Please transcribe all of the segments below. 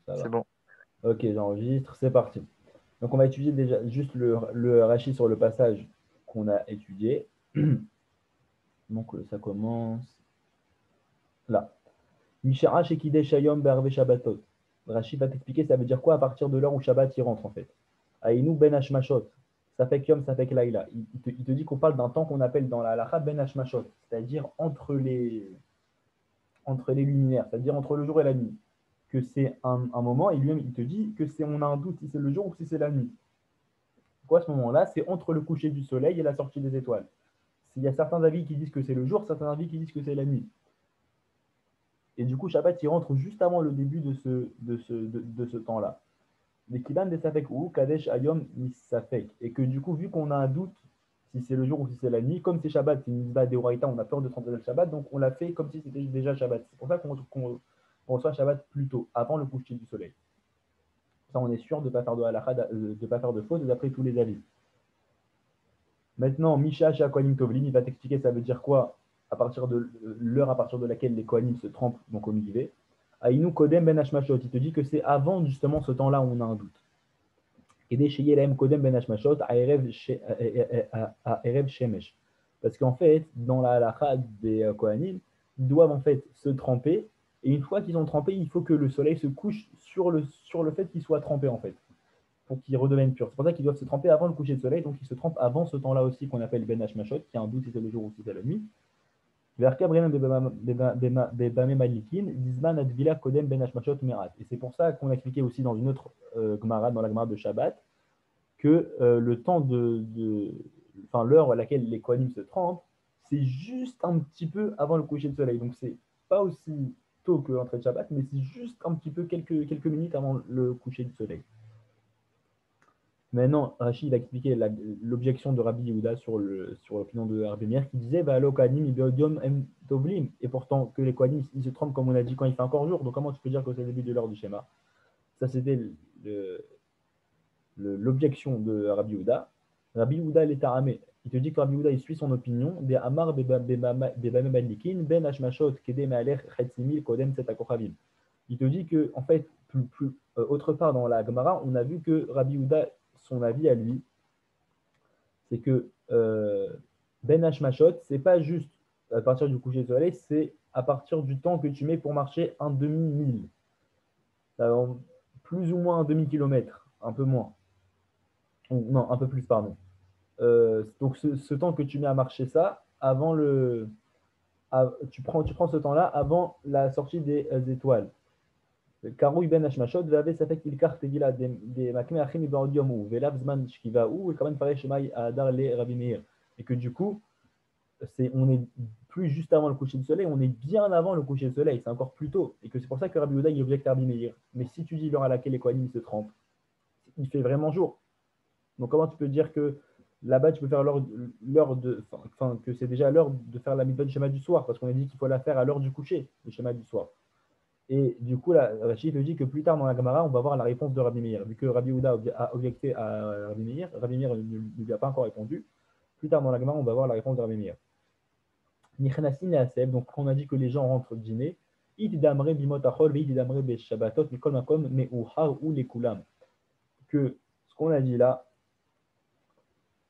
Ça C'est va. bon. Ok, j'enregistre, c'est parti. Donc on va étudier déjà juste le rachis sur le passage qu'on a étudié. Donc ça commence là. Mishara Shekide Shayom Be'arve Shabbatot. Rashi va t'expliquer ça veut dire quoi à partir de l'heure où Shabbat y rentre en fait. Aïnou Ben Hashmashot. Ça fait Yom, ça fait Laïla. Il te dit qu'on parle d'un temps qu'on appelle dans la halakha Ben Hashmashot, c'est-à-dire entre les luminaires, c'est-à-dire entre le jour et la nuit. Que c'est un moment, et lui-même il te dit que c'est on a un doute si c'est le jour ou si c'est la nuit. Quoi, à ce moment-là, c'est entre le coucher du soleil et la sortie des étoiles. Il y a certains avis qui disent que c'est le jour, certains avis qui disent que c'est la nuit. Et du coup, Shabbat, il rentre juste avant le début de ce temps-là. Mais Kiban de Safek ou Kadesh Ayom Nisafek. Et que du coup, vu qu'on a un doute si c'est le jour ou si c'est la nuit, comme c'est Shabbat, c'est une Mitzvah d'Eoraita, on a peur de se rentrer dans le Shabbat, donc on l'a fait comme si c'était déjà Shabbat. C'est pour ça qu'on reçoit Shabbat plus tôt, avant le coucher du soleil. Ça, on est sûr de ne pas faire de halakha, de pas faire de faute d'après tous les avis. Maintenant, Misha Kohanim Tovlin, il va t'expliquer ça veut dire quoi à partir de l'heure à partir de laquelle les Kohanim se trempent donc au mikvé. Aïnou Kodem Ben Hashmashot, il te dit que c'est avant justement ce temps-là où on a un doute. Et des Sheyelem Kodem Ben Hashmashot à Erev Shemesh. Parce qu'en fait, dans la halakha des Kohanim, ils doivent en fait se tremper. Et une fois qu'ils ont trempé, il faut que le soleil se couche sur le fait qu'ils soient trempés en fait pour qu'ils redeviennent purs. C'est pour ça qu'ils doivent se tremper avant le coucher de soleil, donc ils se trempent avant ce temps-là aussi qu'on appelle Ben Hashmashot, qui a un doute si c'est le jour ou si c'est la nuit. Et c'est pour ça qu'on a expliqué aussi dans une autre Gemara, dans la Gemara de Shabbat, que le temps enfin l'heure à laquelle les Kohanim se trempent, c'est juste un petit peu avant le coucher de soleil. Donc c'est pas aussi tôt que l'entrée de Shabbat, mais c'est juste un petit peu quelques minutes avant le coucher du soleil. Maintenant, Rachid a expliqué l'objection de Rabbi Yehuda sur l'opinion de Rabbi Meir qui disait bah, tovlim. Et pourtant, que les Kohanim, ils se trompent, comme on a dit, quand il fait encore jour. Donc, comment tu peux dire que c'est le début de l'heure du schéma? Ça, c'était l'objection de Rabbi Yehuda. Rabbi Yehuda, il est aramé. Il te dit que Rabbi Yehuda, il suit son opinion. Des Amar Bebame Malikin, Ben Hashmashot, Kede Me'alech, Chetsimil, Kodem, Setakochavim. Il te dit que, en fait, autre part dans la Gemara, on a vu que Rabbi Yehuda, son avis à lui, c'est que Ben Hashmashot, c'est pas juste à partir du coucher du soleil, c'est à partir du temps que tu mets pour marcher un demi-mille. Plus ou moins un demi-kilomètre, un peu moins. Ou, non, un peu plus, pardon. Donc ce temps que tu mets à marcher ça, tu prends ce temps-là avant la sortie des étoiles. Karouy ben Hashmashot, Vave Safek Ilkar Tegila, des Makme Achim Ibaodium, Velav Zman Shkiva, ou et quand même Fareh Shemai Adar le Rabbi Meir. Et que du coup, on est plus juste avant le coucher du soleil, on est bien avant le coucher du soleil, c'est encore plus tôt. Et que c'est pour ça que Rabbi Yehuda il objecte à Rabbi Meir. Mais si tu dis l'heure à laquelle les Kohanim se trempent, il fait vraiment jour. Donc comment tu peux dire que là-bas tu peux faire l'heure enfin, que c'est déjà l'heure de faire la mitzvah du schéma du soir, parce qu'on a dit qu'il faut la faire à l'heure du coucher, le schéma du soir. Et du coup, là, Rachid te dit que plus tard dans la Gemara, on va voir la réponse de Rabbi Meir. Vu que Rabbi Yehuda a objecté à Rabbi Meir ne lui a pas encore répondu. Plus tard dans la Gemara, on va voir la réponse de Rabbi Meir. Nichenassin et Aseb, donc on a dit que les gens rentrent dîner. Itidamre bimotachol, veitidamre beshabbatot, mikol makom, meuhar ou les kulam. Que ce qu'on a dit là,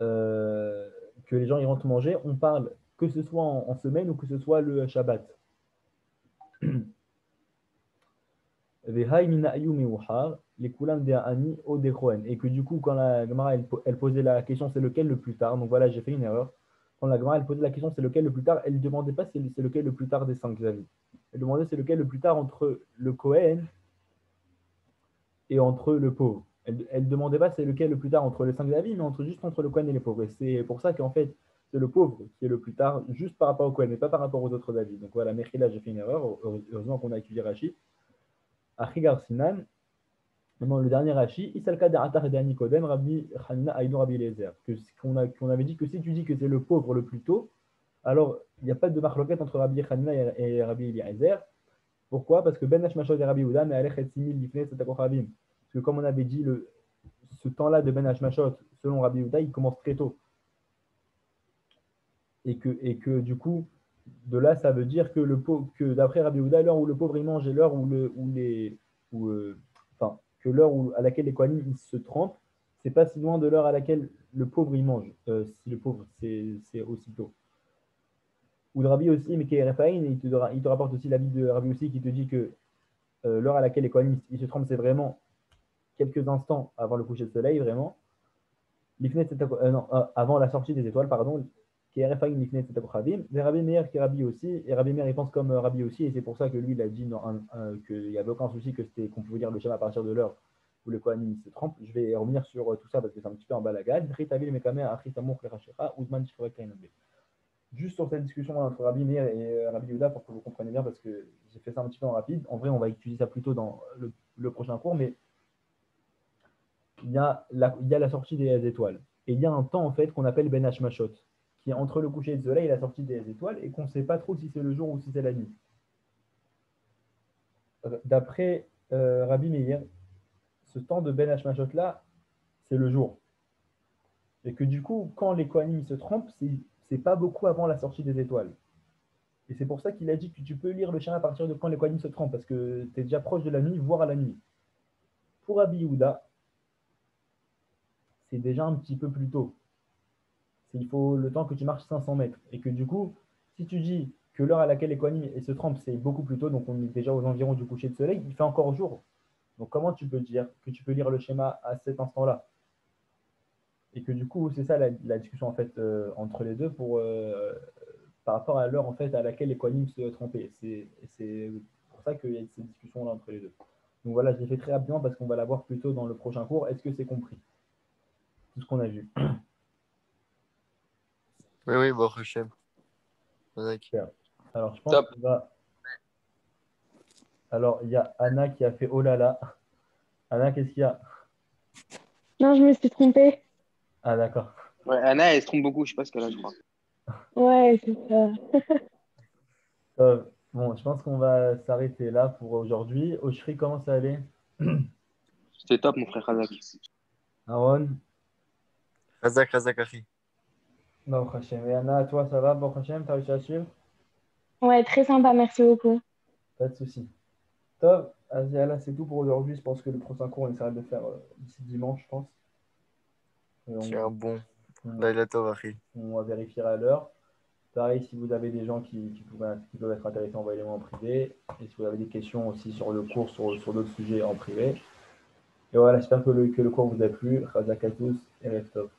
euh, que les gens y rentrent manger, on parle que ce soit en semaine ou que ce soit le Shabbat. Et que du coup, quand la Gemara elle posait la question c'est lequel le plus tard, donc voilà, j'ai fait une erreur. Quand la Gemara elle posait la question c'est lequel le plus tard, elle ne demandait pas c'est lequel le plus tard des cinq avis. Elle demandait c'est lequel le plus tard entre le Kohen et entre le pauvre. Elle ne demandait pas c'est lequel le plus tard entre les cinq avis, mais juste entre le Kohen et les pauvres. Et c'est pour ça qu'en fait, c'est le pauvre qui est le plus tard, juste par rapport au Kohen, mais pas par rapport aux autres avis. Donc voilà, Mechila, j'ai fait une erreur. Heureusement qu'on a étudié Rashi. Achigar Sinan, maintenant, le dernier Rashi, Isalka de Atar de Nikodem, Rabbi Hanina Aïnou Rabbi Eliezer. Qu'on avait dit que si tu dis que c'est le pauvre le plus tôt, alors il n'y a pas de marloquette entre Rabbi Hanina et Rabbi Eliezer. Pourquoi? Parce que Ben Hashmashot et Rabbi Yehuda, mais Alech et Simil, Lifnei, Setakochavim. Parce que comme on avait dit, ce temps-là de Ben Hashmashot, selon Rabbi Yehuda, il commence très tôt. Et que du coup, de là, ça veut dire que d'après Rabbi Yehuda, l'heure où le pauvre il mange et l'heure où que l'heure à laquelle les Kohanim ils se trempent, c'est pas si loin de l'heure à laquelle le pauvre il mange. Si le pauvre, c'est aussitôt. Ou de Rabbi aussi, mais qui est Raphaïn, il te rapporte aussi l'avis de Rabbi aussi qui te dit que l'heure à laquelle les Kohanim ils se trempent, c'est vraiment quelques instants avant le coucher de soleil, vraiment. Non, avant la sortie des étoiles, pardon, qui est Raphaïn Lifnet Tzedakochavim, mais Rabbi Meir qui est Rabbi aussi, et Rabbi Meir il pense comme Rabbi aussi, et c'est pour ça que lui il a dit qu'il n'y avait aucun souci qu'on pouvait dire le schéma à partir de l'heure où le Kohanim se trempe. Je vais revenir sur tout ça parce que c'est un petit peu en balagade. Juste sur cette discussion entre Rabbi Meir et Rabbi Yehuda pour que vous compreniez bien, parce que j'ai fait ça un petit peu en rapide. En vrai, on va étudier ça plutôt dans le prochain cours, mais il y a la sortie des étoiles. Et il y a un temps en fait qu'on appelle Ben Hashmashot, qui est entre le coucher du soleil et la sortie des étoiles, et qu'on ne sait pas trop si c'est le jour ou si c'est la nuit. D'après Rabbi Meir, ce temps de Ben Hashmashot là, c'est le jour. Et que du coup, quand les Kohanim se trompent, c'est pas beaucoup avant la sortie des étoiles. Et c'est pour ça qu'il a dit que tu peux lire le schéma à partir de quand les Kohanim se trompent, parce que tu es déjà proche de la nuit, voire à la nuit. Pour Rabbi Yehuda, c'est déjà un petit peu plus tôt. Il faut le temps que tu marches 500 mètres. Et que du coup, si tu dis que l'heure à laquelle les Kohanim se trempent, c'est beaucoup plus tôt, donc on est déjà aux environs du coucher de soleil, il fait encore jour. Donc comment tu peux dire que tu peux lire le schéma à cet instant-là? Et que du coup, c'est ça la discussion en fait entre les deux par rapport à l'heure en fait à laquelle les Kohanim se trompaient. C'est pour ça qu'il y a cette discussion-là entre les deux. Donc voilà, je l'ai fait très rapidement parce qu'on va la voir plus tôt dans le prochain cours. Est-ce que c'est compris? Tout ce qu'on a vu. Oui, oui, bon, Hachem. Super. Alors, je pense Top. qu'on va. Alors, il y a Anna qui a fait oh là là. Anna, qu'est-ce qu'il y a? Non, je me suis trompée. Ah, d'accord. Ouais, Anna, elle se trompe beaucoup, je sais pas ce qu'elle a, je crois. Ouais, c'est ça. Bon, je pense qu'on va s'arrêter là pour aujourd'hui. Oshri, comment ça allait? C'était top, mon frère Razak. Aaron? Razak, Razak, Achi. Non, Hachem. Et Anna, toi, ça va? Bon, Hachem, t'as réussi à suivre? Ouais, très sympa, merci beaucoup. Pas de souci. Top. Vas-y, là, c'est tout pour aujourd'hui. Je pense que le prochain cours, on essaiera de le faire d'ici dimanche, je pense. Et C'est un bon. on, Laila Tov, Achi. on vérifiera à l'heure. Pareil, si vous avez des gens qui peuvent être intéressés, envoyez-les-moi en privé. Et si vous avez des questions aussi sur le cours, sur d'autres sujets en privé. Et voilà, j'espère que le cours vous a plu. Khazak à tous et reste top.